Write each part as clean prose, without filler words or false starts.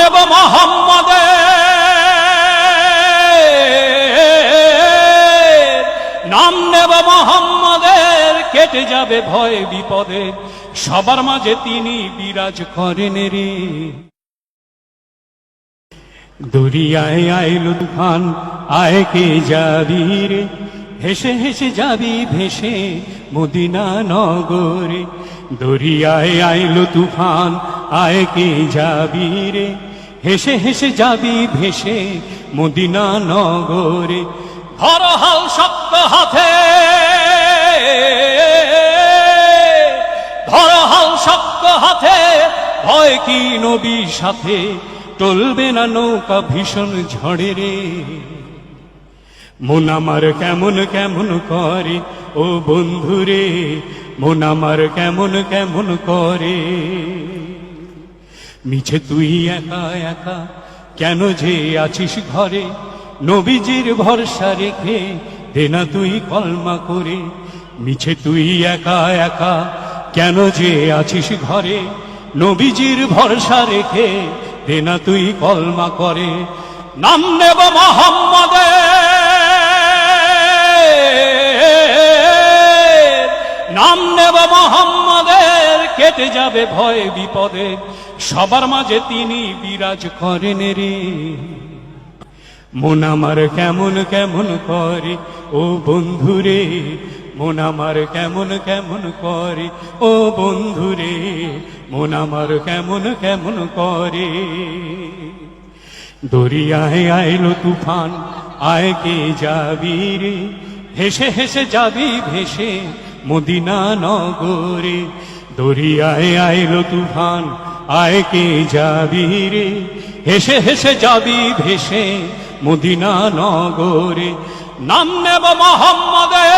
নেব মোহাম্মদের, নাম নেব মোহাম্মদের, কেটে যাবে ভয় বিপদে, সবার মাঝে তিনি বিরাজ করেন রে। দরিয়ায় আইলো তুফান, আয় কে যাবি রে, হেসে হেসে যাবি ভেসে মদিনা নগরে। দরিয়ায় আইলো তুফান, আয় কে যাবি রে, হেসে হেসে যাবি ভেসে মদিনা নগরে। ধর হাল শক্ত হাতে, ধর হাল শক্ত হাতে, ভয় কি নবীর সাথে, টলবে না নৌকা ভীষণ ঝড়ে রে। মন আমার কেমন কেমন করে ও বন্ধুরে, মন আমার কেমন কেমন করে। মিছে তুই একা একা কেন যে আছিস ঘরে, নবীজির ভরসা রেখে দে না তুই কলমা করে। মিছে তুই একা একা কেন যে আছিস ঘরে, নবীজির ভরসা রেখে দে না তুই কলমা করে। নাম নেব মোহাম্মদের, নাম নেব মোহাম্মদের, কেটে যাবে ভয় বিপদে, সবার মাঝে তিনি বিরাজ করেন রে। মন আমার কেমন কেমন করে ও বন্ধুরে, মন আমার কেমন কেমন করে ও বন্ধুরে, মন আমার কেমন কেমন করে। দরিয়ায় আইলো তুফান, আয় কে যাবি রে, হেসে হেসে যাবি ভেসে মদিনা নগরে। দরিয়ায় আইলো তুফান, আয় কে যাবি রে, হেসে হেসে যাবি ভেসে মদিনা নগরে। নাম নেব মোহাম্মদের,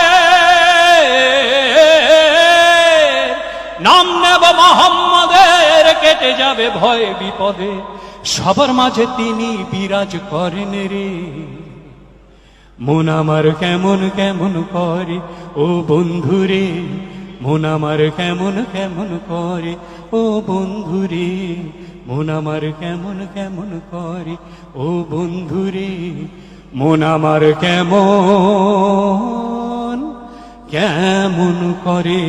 নাম নেব মোহাম্মদের, কেটে যাবে ভয় বিপদে, সবার মাঝে তিনি বিরাজ করেন রে। মন আমার কেমন কেমন করে ও বন্ধুরে, মন আমার কেমন কেমন করে ও বন্ধুরে, মন আমার কেমন কেমন করে ও বন্ধুরে, মন আমার কেমন কেমন করে।